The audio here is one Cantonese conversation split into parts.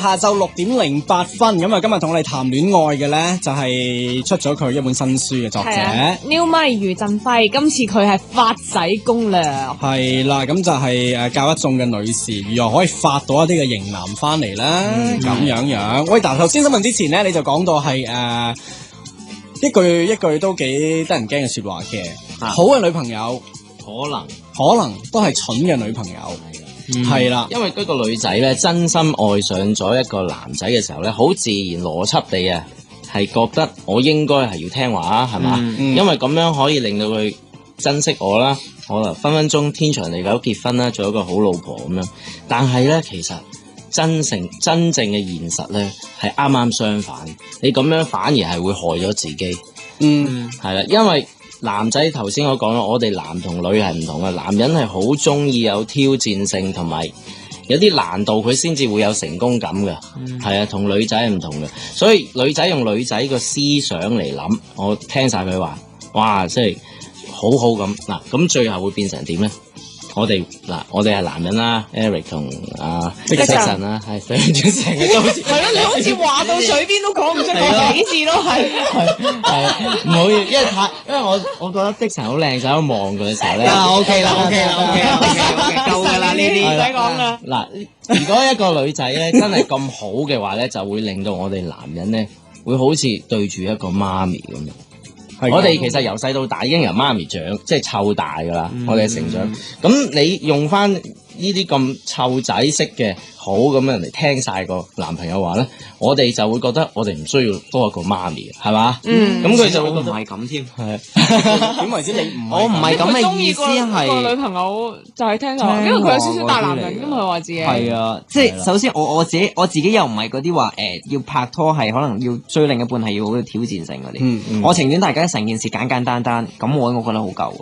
下晝6:08，咁啊今日同我哋談戀愛嘅咧就係出咗佢一本新書嘅作者。New 咪余振輝，今次佢係發仔攻略。係啦，咁就係教一眾嘅女士如何可以發到一啲嘅型男翻嚟啦，咁樣。喂，但頭先新聞之前咧，你就講到係一句都幾得人驚嘅說話嘅，好嘅女朋友可能都係蠢嘅女朋友。係啦，因為嗰個女仔咧真心愛上咗一個男仔嘅時候咧，好自然邏輯地啊，係覺得我應該係要聽話，係嘛？因為咁樣可以令到佢珍惜我啦，可能分分鐘天長地久結婚啦，做一個好老婆咁樣。但係咧，其實真正嘅現實咧係啱啱相反，你咁樣反而係會害咗自己。係啦，因為男仔頭先我講啦，我哋男同女係唔同嘅，男人係好中意有挑戰性同埋有啲難度，佢先至會有成功感嘅。係啊，同女仔係唔同嘅，所以女仔用女仔個思想嚟諗，我聽晒佢話，哇，即係好好咁嗱，咁最後會變成點咧？我哋係男人啦 ，Eric 同Dixon 啦，係對住成日都好似係咯，你好似話到水邊都講唔出個幾字都係。係唔好意思，因為我覺得 Dixon 好靚，就喺度望佢嘅時候咧。OK 啦，夠㗎啦呢啲，唔使講啦。嗱，如果一個女仔咧真係咁好嘅話咧，就會令到我哋男人咧會好似對住一個媽咪咁樣。我哋其實由細到大已經由媽咪長，即係湊大㗎啦。我哋嘅成長，咁你用翻呢啲咁湊仔式嘅好咁樣嚟聽晒個男朋友話咧，我哋就會覺得我哋唔需要多一個媽咪，係嘛？咁佢就會覺得唔係咁添。係點為之你唔？我唔係咁嘅意思係個女朋友就係聽話，因為佢有少少大男人㗎嘛，佢話自己係啊，即係首先我自己又唔係嗰啲話要拍拖係可能要追另一半係要好有挑戰性嗰啲。我情願大家成件事簡簡單單，咁我覺得好夠。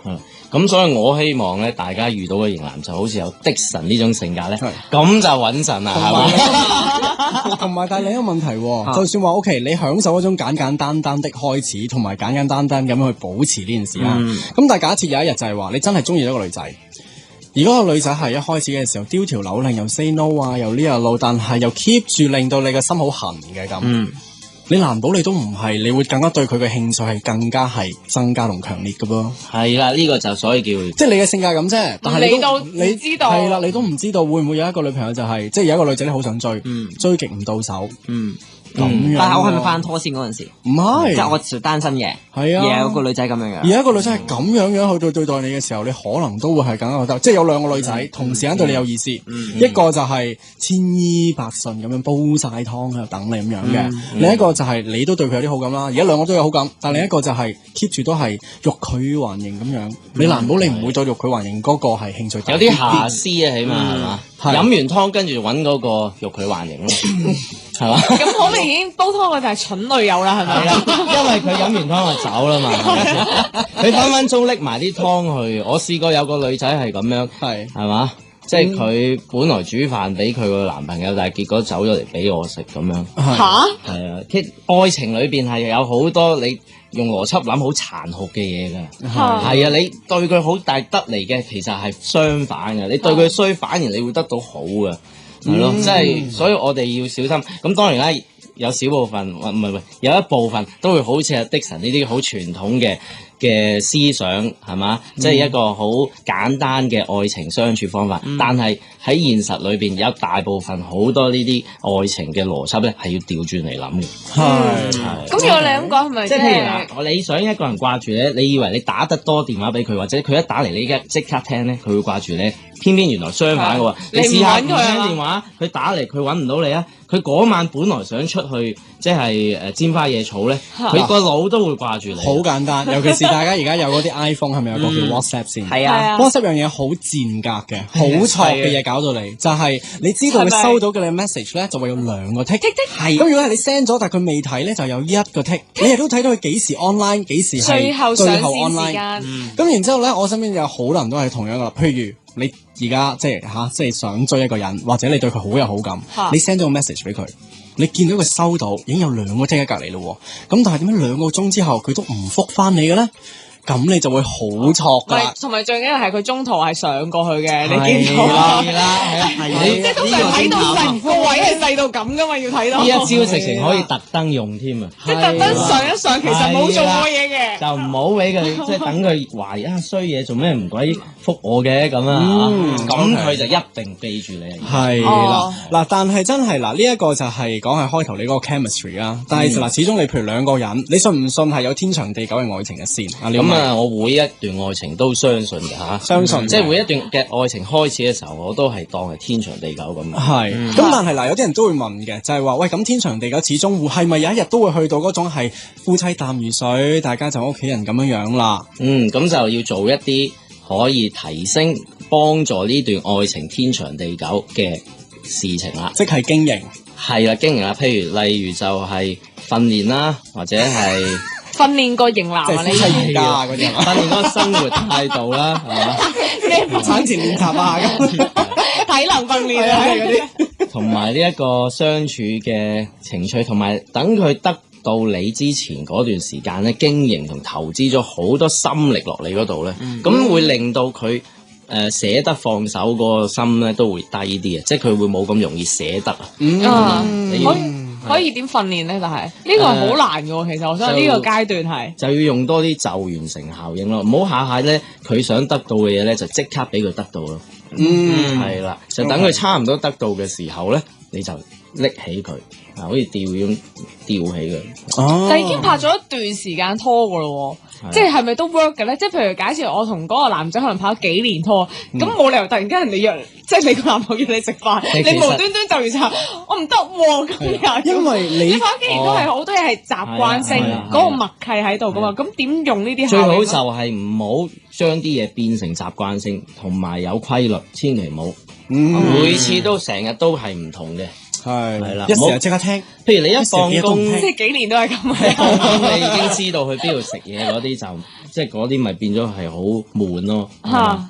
咁所以我希望咧，大家遇到嘅型男就好似有Dixon呢種性格咧，咁就穩陣啦，係嘛？同埋，但係另一個問題，就算話 OK，你享受嗰種簡簡單單的開始，同埋簡簡單單咁樣去保持呢件事啦。咁但係假設有一日就係話，你真係中意一個女仔，而嗰個女仔係一開始嘅時候丟條扭令，又 say no 啊，又呢又路，但係又 keep 住令到你嘅心好痕嘅咁。你難保你都唔係，你會更加對佢嘅興趣係更加係增加同強烈嘅噃。係啦，呢個就所以叫即係你嘅性格咁啫，但係你知道係啦，你都唔知道會唔會有一個女朋友就係，即係有一個女仔你好想追，追極唔到手，咁樣。但係我係咪翻拖先嗰陣時？唔係，即係我係單身嘅，係啊，而有個女仔咁樣樣。而有一個女仔係咁樣去對待你嘅時候，你可能都會係更加覺得，即係有兩個女仔同時間對你有意思，一個就係千依百順咁樣煲晒湯喺度等你咁樣嘅，另一個就係你都對佢有啲好感啦。而家兩個都有好感，但另一個就係 keep 住都係欲拒還迎咁樣。你難保你唔會對欲拒還迎嗰個係興趣有啲瑕疵啊，起碼係嘛？飲完湯跟住揾嗰個欲拒還迎咯，係嘛？咁好明顯煲湯嘅就係蠢女友啦，係咪？因為佢飲完湯就走啦嘛，佢分分鐘拎埋啲湯去。我試過有個女仔係咁樣，係嘛？即係佢本來煮飯俾佢個男朋友，但係結果走咗嚟俾我食咁樣。嚇？係啊，其實愛情裏邊係有好多你用邏輯諗好殘酷嘅嘢㗎。係啊，你對佢好，但係得嚟嘅其實係相反嘅。你對佢衰，反而你會得到好嘅，係咯。即係所以我哋要小心。咁當然啦，有少部分唔係，有一部分都會好似阿 Dixon 呢啲好傳統嘅思想係嘛，即係一個好簡單嘅愛情相處方法。但係喺現實裏邊有大部分好多呢啲愛情嘅邏輯咧，係要調轉嚟諗嘅。係。咁如果你咁講係咪即係譬如嗱，你想一個人掛住咧，你以為你打得多電話俾佢，或者佢一打嚟你而家即刻聽咧，佢會掛住咧。偏偏原來相反嘅喎，你試下唔聽電話，佢打嚟佢揾唔到你啊！佢嗰晚本來想出去即係煎花野草咧，佢個腦都會掛住你。好簡單，尤其是大家而家有嗰啲 iPhone 係咪有個叫 WhatsApp 先？係啊，WhatsApp 樣嘢好賤格嘅，好錯嘅嘢搞到你，就係你知道佢收到嘅你 message 咧，就會有兩個 tick。係。咁如果係你 send 咗，但係佢未睇咧，就有一個 tick。你亦都睇到佢幾時 online，幾時係最後 online 時間。咁然之後咧，我身邊有好多人都係同樣噶啦，譬如你而家即係想追一個人，或者你對佢好有好感，你 send 咗個 message 俾佢，你見到佢收到，已經有兩個 tick 喺隔離咯喎。咁但係點解2個鐘之後佢都唔覆翻你嘅咧？咁你就會好錯㗎啦。同埋最緊要係佢中途係上過去嘅，你見到係啦，即係通常睇到細個位係細到咁噶嘛，要睇到。呢一招直情可以特登用添啊！即係特登上一上，其實冇做過嘢嘅。就唔好俾佢即係等佢懷疑啊衰嘢做咩唔鬼覆我嘅咁啊！咁佢就一定記住你。係啦，嗱，但係真係嗱，呢一個就係講係開頭你嗰個 chemistry 啦。但係嗱，始終你譬如兩個人，你信唔信係有天長地久嘅愛情嘅先？咁啊，我每一段愛情都相信嘅嚇，相信即係每一段嘅愛情開始嘅時候，我都係當係天長地久咁。係，咁但係嗱，有啲人都會問嘅，就係話喂，咁天長地久始終會係咪有一日都會去到嗰種係夫妻淡如水，大家就屋企人咁樣樣啦？咁就要做一啲可以提升、幫助呢段愛情天長地久嘅事情啦，即係經營。係啦，經營啦，譬如例如就係訓練啦，或者係訓練個型男啊，你即係瑜伽嗰啲，訓練嗰個生活態度啦，係嘛？咩產前練習啊，咁體能訓練啊嗰啲，同埋呢一個相處嘅情趣，同埋等佢得到你之前嗰段時間咧，經營同投資咗好多心力落你嗰度咧，咁會令到佢捨得放手嗰個心咧都會低啲嘅，即係佢會冇咁容易捨得啊。可以點訓練咧？但係呢個係好難嘅喎，其實我想呢個階段係就要用多啲就完成效應咯，唔好下下咧佢想得到嘅嘢咧就即刻俾佢得到咯。係啦，就等佢差唔多得到嘅時候咧，你就拎起佢，好似吊咁吊起佢。但已經拍咗一段時間拖嘅咯喎，即係咪都 work 嘅咧？即係譬如假設我同嗰個男仔可能拍咗幾年拖，咁冇理由突然間人哋約，即係你個男朋友約你食飯，你無端端就完之後，我唔得喎咁樣。因為你拍幾年都係好多嘢係習慣性嗰個默契喺度噶嘛，咁點用呢啲？最好就係唔好將啲嘢變成習慣性，同埋有規律，千祈唔好。每次都成日都係唔同嘅。係啦，一時就即刻聽。譬如你一放工，即係幾年都係咁。放工你已經知道去邊度食嘢嗰啲就，即係嗰啲咪變咗係好悶咯。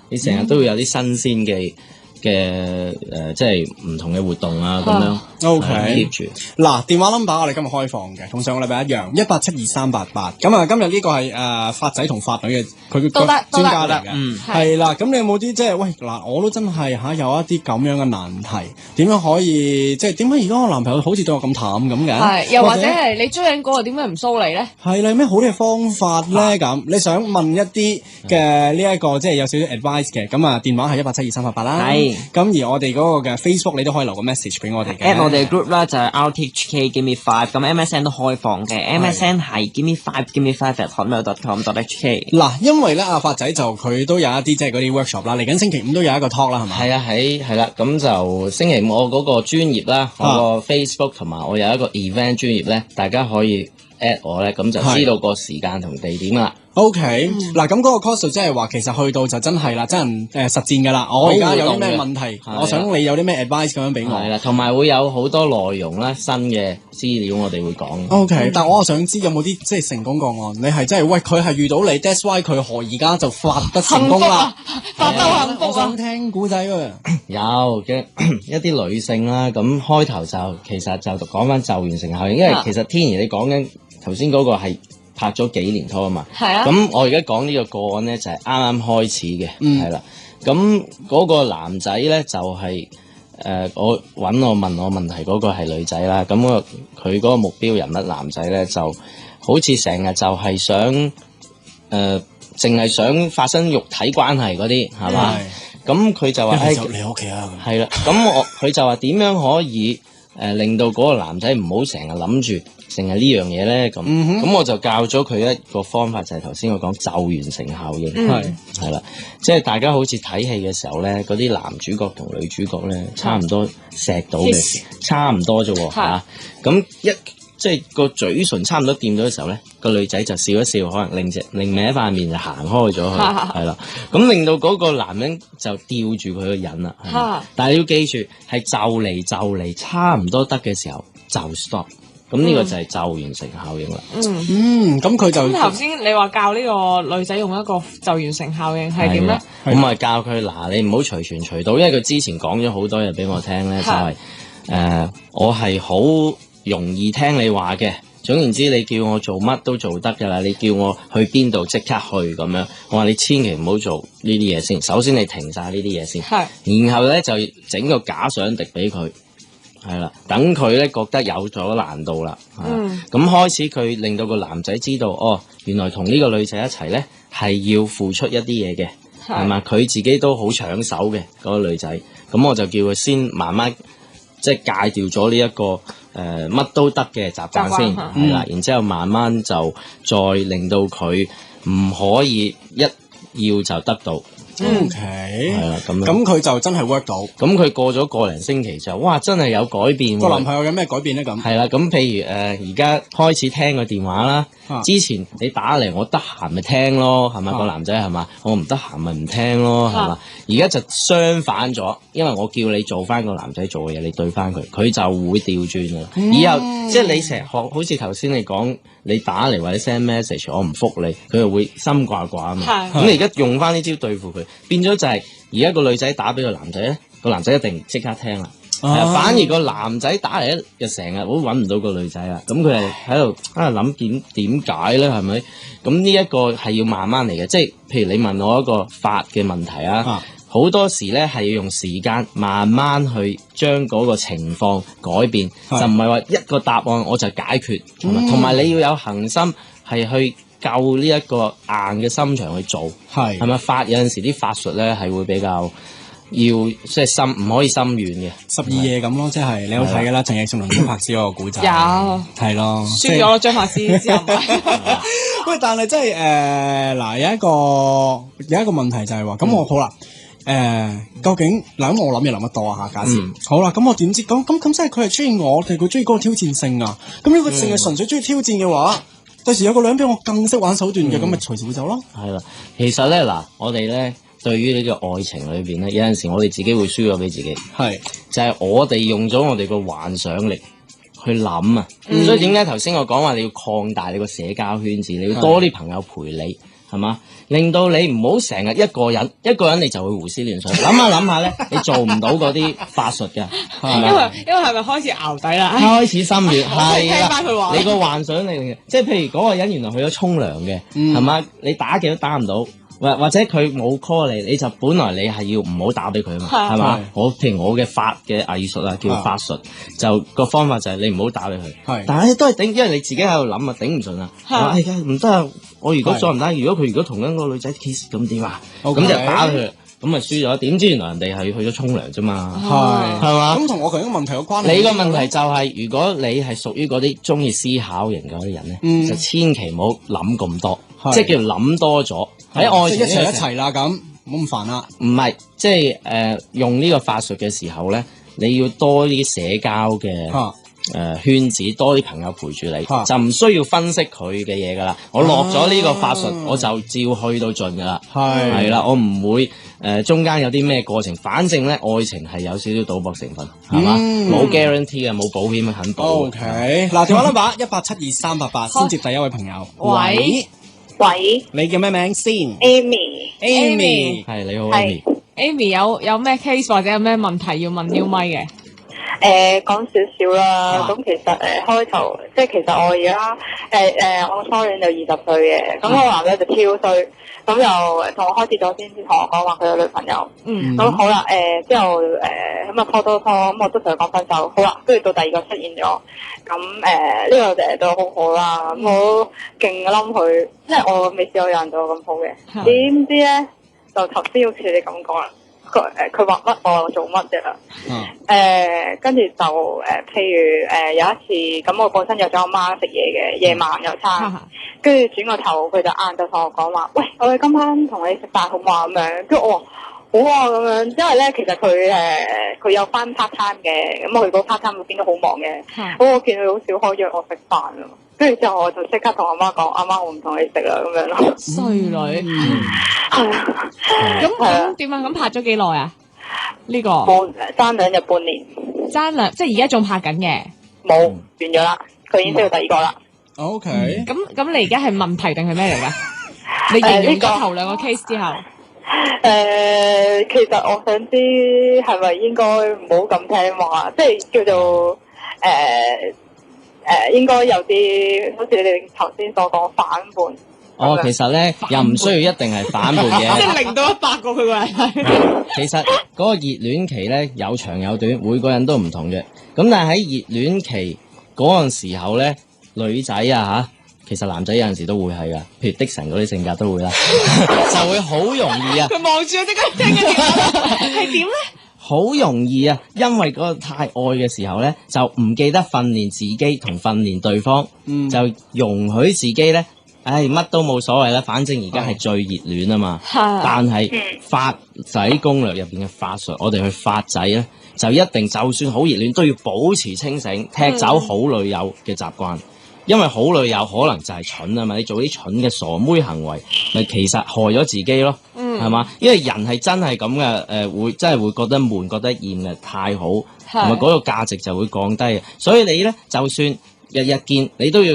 你成日都會有啲新鮮嘅即係唔同嘅活動啊咁樣。OK， keep 住。嗱，電話 number 我哋今日開放嘅，同上個禮拜一樣，1872388。咁啊，今日呢個係發仔同發女嘅佢嘅專家嚟嘅。係啦，咁你有冇啲即係喂嗱？我都真係有一啲咁樣嘅難題，點樣可以即係點解而家我男朋友好似對我咁淡咁嘅？係，又或者係你追緊嗰個點解唔騷你咧？係啦，有咩好嘅方法咧？咁你想問一啲嘅呢一個即係有少少 advice 嘅，咁啊電話係1872388啦。係。咁而我哋嗰個嘅 Facebook 你都可以留個 message 俾我哋嘅。我哋 group 啦就係 RTHK Give Me 5，咁 MSN 都開放嘅 ，MSN 係 Give Me 5@hotmail.com.hk。嗱，因為咧阿發仔就佢都有一啲即係嗰啲 workshop 啦，嚟緊星期五都有一個 talk 啦，係咪？係啊，係啦，咁就星期五我嗰個專頁啦，我個 Facebook 同埋我有一個 event 專頁咧，大家可以 at 我咧，咁就知道個時間同地點啦。OK，嗱咁嗰個 course 即係話其實去到就真係啦，真人實戰㗎啦。我而家有啲咩問題，我想你有啲咩 advice 咁樣俾我。係啦，同埋會有好多內容啦，新嘅資料我哋會講。OK，但我想知有冇啲即係成功個案？你係真係喂佢係遇到你 ，that's why 佢而家就發得成功啦，發得幸福啊！我想聽古仔喎。有嘅一啲女性啦，咁開頭就其實就講翻就完成效應，因為其實天然你講緊頭先嗰個係拍咗幾年拖啊嘛，咁我而家講呢個個案咧就係啱啱開始嘅，係啦，咁嗰個男仔咧就係我問我問題嗰個係女仔啦，咁佢嗰個目標人物男仔咧就好似成日就係想淨係想發生肉體關係嗰啲係嘛，咁佢就話就你屋企啊，係啦，咁佢就話點樣可以令到嗰個男仔唔好成日諗住淨係呢樣嘢咧，咁我就教咗佢一個方法，就係頭先我講就完成效應，係啦，即係大家好似睇戲嘅時候咧，嗰啲男主角同女主角咧，差唔多錫到嘅，差唔多啫喎嚇，咁即係個嘴唇差唔多掂咗嘅時候咧，個女仔就笑一笑，可能另歪一塊面就行開咗去，係啦，咁令到嗰個男人就吊住佢個癮啦，但係你要記住係就嚟差唔多得嘅時候就 stop。咁呢個就係就完成效應啦。咁佢就咁頭先你話教呢個女仔用一個就完成效應係點咧？咁咪教佢嗱，你唔好隨傳隨到，因為佢之前講咗好多嘢俾我聽咧，就係我係好容易聽你話嘅，總言之，你叫我做乜都做得㗎啦，你叫我去邊度即刻去咁樣。我話你千祈唔好做呢啲嘢先，首先你停晒呢啲嘢先，然後咧就整個假想敵俾佢。係啦，等佢咧覺得有咗難度啦，咁開始佢令到個男仔知道，哦，原來同呢個女仔一齊咧係要付出一啲嘢嘅，係嘛？佢自己都好搶手嘅嗰個女仔，咁我就叫佢先慢慢即係戒掉咗呢一個乜都得嘅習慣先，係啦，然之後慢慢就再令到佢唔可以一要就得到。O K，係啦，咁佢就真係 work 到。咁佢過咗個零星期就，哇，真係有改變喎。個男朋友有咩改變咧？咁係啦，咁譬如而家開始聽個電話啦。之前你打嚟，我得閒咪聽咯，係咪？個男仔係嘛？我唔得閒咪唔聽咯，係嘛？而家就相反咗，因為我叫你做翻個男仔做嘅嘢，你對翻佢，佢就會調轉噶啦。以後即係你成日學，好似頭先你講，你打嚟或者 send message，我唔覆你，佢就會心掛掛啊嘛。咁你而家用翻呢招對付佢，變咗就係而家個女仔打俾個男仔咧，個男仔一定即刻聽啦。反而個男仔打嚟咧，就成日都揾唔到個女仔啦。咁佢係喺度諗點解咧？係咪？咁呢一個係要慢慢嚟嘅，即係譬如你問我一個法嘅問題啊，好多時咧係要用時間慢慢去將嗰個情況改變，就唔係話一個答案我就解決，同埋你要有恒心係去救呢一個硬嘅心腸去做，係咪？法有陣時啲法術咧係會比較。要即係深唔可以心軟嘅12夜咁咯，即係你有睇㗎啦，陳奕迅同張柏芝嗰個古仔，有係咯，輸咗咯張柏芝之後。喂，但係真係嗱有一個問題就係話，咁我好啦，究竟嗱咁我諗嘢諗得多啊嚇，假設好啦，咁我點知咁即係佢係中意我定佢中意嗰個挑戰性啊？咁如果佢淨係純粹中意挑戰嘅話，第時有個女人比我更識玩手段嘅，咁咪隨時會走咯。係啦，其實咧嗱，我哋咧。對於呢個愛情裏邊咧，有陣時我哋自己會輸咗俾自己，就係我哋用咗我哋個幻想力去諗啊，所以點解頭先我講話你要擴大你個社交圈子，你要多啲朋友陪你，係嘛？令到你唔好成日一個人你就會胡思亂想，諗下咧，你做唔到嗰啲法術嘅，因為係咪開始淆底啦？開始心軟，係啦，你個幻想力，即係譬如嗰個人原來去咗沖涼嘅，係嘛？你打極都打唔到。或者佢冇 call 你，你就本來你係要唔好打俾佢嘛，係嘛？譬如我嘅法嘅藝術啊，叫法術，就個方法就係你唔好打俾佢。但係都係頂，因為你自己喺度諗啊，頂唔順啊。唔得啊！我如果再唔打，如果同緊個女仔 kiss 咁點啊？咁就打佢，咁咪輸咗。點知原來人哋係去咗沖涼啫嘛，係嘛？咁同我頭先個問題有關係。你個問題就係，如果你係屬於嗰啲中意思考型嗰啲人咧，就千祈唔好諗咁多，即係叫諗多咗。喺愛情一齊啦，咁冇咁煩啦。唔係，即係用呢個法術嘅時候咧，你要多啲社交嘅圈子，多啲朋友陪住你，就唔需要分析佢嘅嘢噶啦。我落咗呢個法術，我就照去到盡噶啦。係啦，我唔會中間有啲咩過程，反正咧愛情係有少少賭博成分，係嘛？冇 guarantee 嘅，冇保險肯保。OK，嗱，電話 number 1872388，先接第一位朋友。喂，你叫咩名先 ？Amy，係你好 Amy。有咩 case 或者有咩問題要問 New 咪嘅？講少少啦。咁其實開頭即係其實我而家我初戀就20歲嘅，咁個男仔就超衰，咁又同我開始咗先至同我講話佢有女朋友。咁好啦，之後咁啊拖，咁我都同佢講分手。好啦，跟住到第二個出現咗，咁呢個對我好好啦，咁我勁冧佢，即係我未試過有人對我咁好嘅。點知咧就頭先好似你咁講啦。佢話乜我做乜啫啦？跟住就譬如有一次咁，我本身約咗阿媽食嘢嘅，夜晚有餐，跟住轉個頭佢就晏晝同我講話，喂，我哋今晚同你食飯好嘛咁樣。跟住我話好啊咁樣，因為咧其實佢有翻 part time 嘅，咁我去嗰 part time 嗰邊都好忙嘅，咁我見佢好少可約我食飯咯。跟住之後我就即刻同阿媽講，阿媽我唔同你食啦咁樣咯。衰女，係啊。咁點啊？咁拍咗幾耐啊？呢個爭2日半年。即係而家仲拍緊嘅？冇完咗啦，佢已經識到第二個啦。OK。咁你而家係問題定係咩嚟㗎？你形容咗頭兩個 case 之後。其實我想知係咪應該唔好咁聽話，即係叫做應該有啲好似你哋頭先所講反叛。哦，其實咧又唔需要一定係反叛嘅，即係0到100個佢個人係。其實嗰個熱戀期咧有長有短，每個人都唔同嘅。咁但係喺熱戀期嗰陣時候咧，女仔啊其實男仔有陣時都會係噶，譬如的神嗰啲性格都會啦，就會好容易啊。佢望住我即刻聽緊電話，係點咧？好容易啊，因為嗰個太愛嘅時候咧，就唔記得訓練自己同訓練對方，就容許自己咧。乜都冇所謂啦，反正而家係最熱戀啊嘛。但係發仔攻略入邊嘅法術，我哋去發仔咧，就一定就算好熱戀都要保持清醒，踢走好女友嘅習慣。因為好女友可能就係蠢啊嘛，你做啲蠢嘅傻妹行為，咪其實害咗自己咯，係嘛？因為人係真係咁嘅，會真係會覺得悶、覺得厭嘅，太好，同埋嗰個價值就會降低嘅。所以你咧，就算日日見，你都要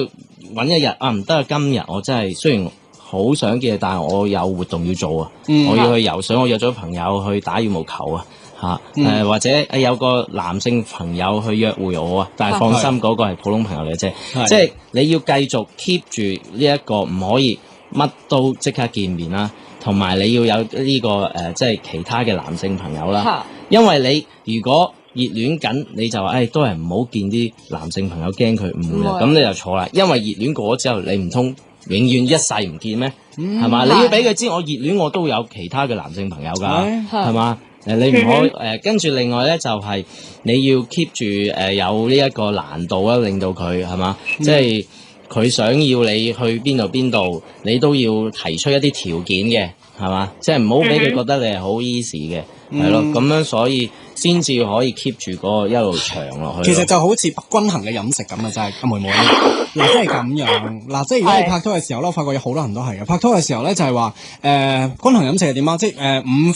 揾一日啊，唔得啊！今日我真係雖然好想見，但係我有活動要做啊，我要去游水，我約咗朋友去打羽毛球啊，或者有個男性朋友去約會我啊，但係放心，嗰個係普通朋友嚟啫，即係你要繼續 keep 住呢一個，唔可以乜都即刻見面啦，同埋你要有呢個即係其他嘅男性朋友啦，因為你如果熱戀緊你就話都係唔好見啲男性朋友，驚佢誤會啦，咁你就錯啦，因為熱戀過咗之後，你唔通永遠一世唔見咩？係嘛？你要俾佢知我熱戀，我都有其他嘅男性朋友㗎，係嘛？你唔可以跟住另外咧就係你要 keep 住有呢一個難度啦，令到佢係嘛？即係佢想要你去邊度，你都要提出一啲條件嘅，係嘛？即係唔好俾佢覺得你係好 easy 嘅，係咯，咁樣所以先至可以 keep 住嗰個一路長落去。其實就好似不均衡嘅飲食咁啊，真係阿妹妹。嗱，即係咁樣。嗱，即係如果你拍拖嘅時候咧，我發覺有好多人都係嘅。拍拖嘅時候咧，就係話均衡飲食係點啊？即係5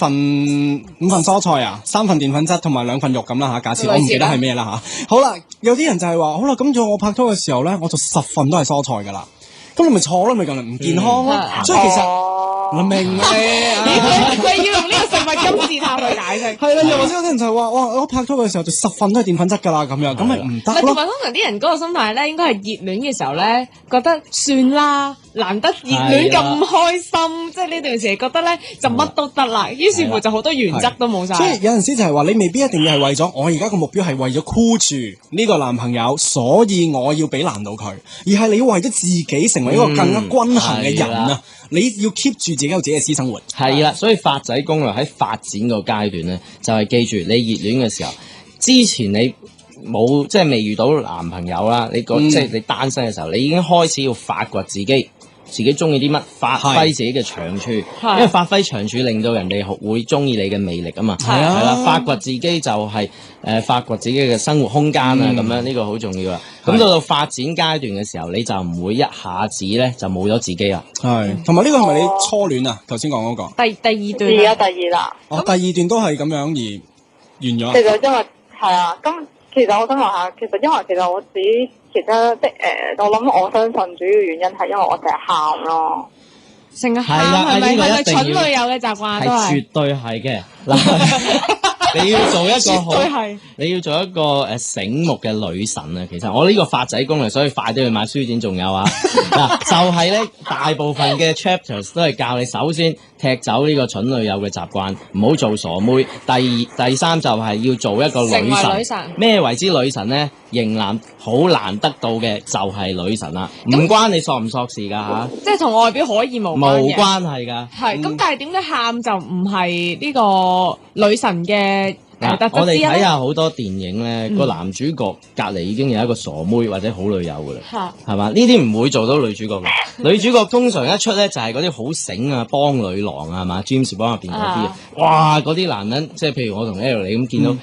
份蔬菜啊，3份澱粉質同埋2份肉咁啦嚇。假設我唔記得係咩啦嚇。好啦，有啲人就係話，好啦，咁咗我拍拖嘅時候咧，我就10份都係蔬菜㗎啦。咁你咪錯咯，咪咁唔健康咯。所以其實我明嘅。佢要用呢個食物金字塔去解釋。係啦，又或者有啲人就係話，哇！我拍拖嘅時候就10份都係澱粉質㗎啦，咁樣咁咪唔得咯。同埋通常啲人嗰個心態咧，應該係熱戀嘅時候咧，覺得算啦，難得熱戀咁開心，即係呢段時期覺得咧就乜都得啦，於是乎就好多原則都冇晒。所以有陣時就係話，你未必一定要係為咗我而家個目標係為咗箍住呢個男朋友，所以我要俾難到佢，而係你要為咗自己成為一個更加均衡嘅人啊！你要 keep 住自己有自己嘅私生活。係啦，所以發仔攻略喺發展個階段咧，就係記住你熱戀嘅時候，之前你冇即係未遇到男朋友啦，即係你單身嘅時候，你已經開始要發掘自己中意啲乜，發揮自己嘅長處，因為發揮長處令到人哋會中意你嘅魅力啊嘛。係啦，發掘自己就係發掘自己嘅生活空間啊，咁樣呢個好重要啦。咁到發展階段嘅時候，你就唔會一下子咧就冇咗自己啦。係，同埋呢個係咪你初戀啊？頭先講嗰個第二段而家第二啦。第二段都係咁樣而完咗。其實因為係啊，咁其實我想話下，其實我自己其實我諗我相信主要原因係因為我成日喊咯。成日喊係咪蠢女友嘅習慣都係？絕對係嘅。你要做一個醒目嘅女神啊！其實我呢個發仔攻略，所以快啲去買書展，仲有啊嗱，就係咧大部分嘅 chapters 都係教你首先踢走呢個蠢女友嘅習慣，唔好做傻妹。第三就係要做一個女神。咩為之女神咧？型男好難得到嘅就係女神啦，唔關你索唔索事㗎嚇，即係同外表可以無關係㗎。係咁，但係點解喊就唔係呢個女神嘅特質之一？我哋睇下好多電影咧，個男主角隔離已經有一個傻妹或者好女友㗎啦，係嘛？呢啲唔會做到女主角嘅。女主角通常一出咧就係嗰啲好醒啊，幫女郎啊，係嘛？James Bond入邊嗰啲啊，哇！嗰啲男人即係譬如我同 L 你咁見到。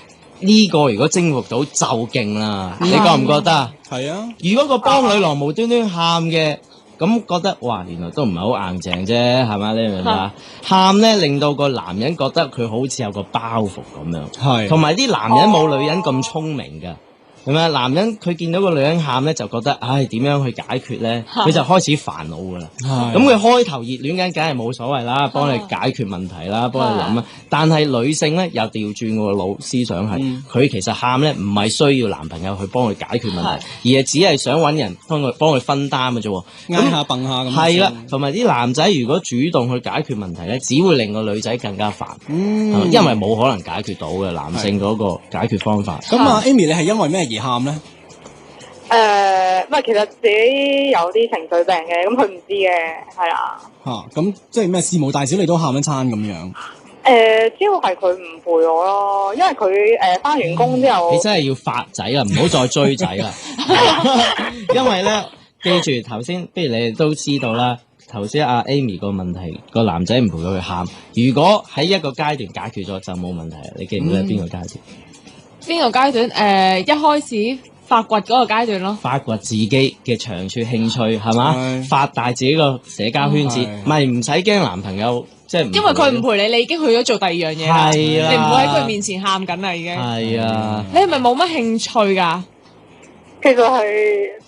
呢個如果征服到就勁啦，你覺唔覺得啊？係啊！如果個幫女郎無端端喊嘅，咁覺得哇，原來都唔係好硬淨啫，係咪？你明唔明啊？喊咧令到個男人覺得佢好似有個包袱咁樣，係。同埋啲男人冇女人咁聰明㗎，咁啊，男人佢見到個女人喊咧，就覺得唉點樣去解決咧？佢就開始煩惱噶啦。咁佢開頭熱戀緊，梗係冇所謂啦，幫你解決問題啦，幫你諗啊。但係女性咧又調轉個腦思想係，佢其實喊咧唔係需要男朋友去幫佢解決問題，而係只係想揾人幫佢分擔嘅啫。挨下蹦下咁。係啦，同埋啲男仔如果主動去解決問題咧，只會令個女仔更加煩，因為冇可能解決到嘅男性嗰個解決方法。咁啊，Amy 你係因為咩而喊咧？唔係，其實自己有啲情緒病嘅，咁佢唔知嘅，係啦。咁即係咩事無大小你都喊一餐咁樣？主要係佢唔陪我咯，因為佢翻完工之後，你真係要發仔啦，唔好再追仔啦。因為咧，記住頭先，不如你哋都知道啦。頭先阿 Amy 個問題，個男仔唔陪佢去喊。如果喺一個階段解決咗就冇問題。你記唔記得邊個階段？邊個階段？一開始發掘嗰個階段咯。發掘自己嘅長處興趣係嘛？發大自己個社交圈子，咪唔使驚男朋友即係。因為佢唔陪你，你已經去咗做第二樣嘢啦。係啊，你唔會喺佢面前喊緊啦，已經。係啊。你係咪冇乜興趣㗎？其實都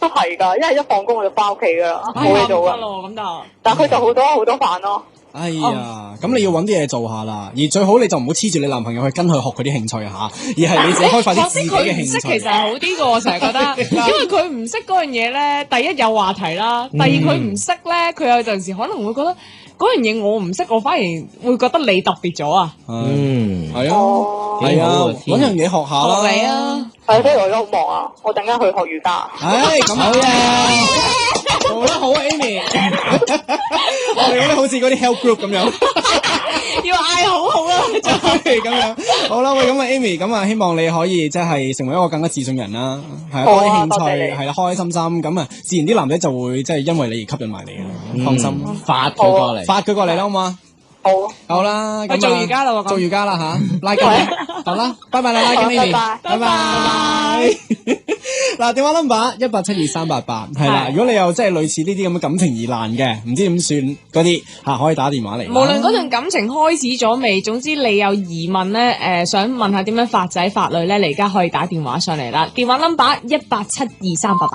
係㗎，因為一放工我就翻屋企㗎啦，冇嘢做㗎。咁就，但係佢就好多飯咯。哎呀，咁你要揾啲嘢做下啦，而最好你就唔好黐住你男朋友去跟佢學佢啲興趣嚇，而係你自己開發啲自己嘅興趣。識其實係好啲嘅，我成日覺得，因為佢唔識嗰樣嘢咧，第一有話題啦，第二佢唔識咧，佢有陣時可能會覺得嗰樣嘢我唔識，我反而會覺得你特別咗啊。係啊，揾樣嘢學下啦。學你啊！係，所以我而家好忙啊，我陣間去學瑜伽。咁好嘅，做得好啊 ，Amy。我哋好似嗰啲 help group 咁樣，要嗌好好啦，就係咁樣。好啦，喂，咁啊 Amy，咁啊希望你可以即係成為一個更加自信人啦，係多啲興趣，係啦，開開心心，咁啊，自然啲男仔就會即係因為你而吸引埋你嘅，放心，發佢過嚟，發佢過嚟啦，好嘛？好啦，咁做瑜伽啦，做瑜伽啦吓，拉筋，好啦，拜拜啦，拉筋 Amy，拜拜。嗱，電話 number 1872388係啦，如果你有即係類似呢啲咁嘅感情疑難嘅，唔知點算嗰啲吓，可以打電話嚟。無論嗰段感情開始咗未，總之你有疑問咧，想問下點樣發仔發女咧，你而家可以打電話上嚟啦。電話 number 1872388。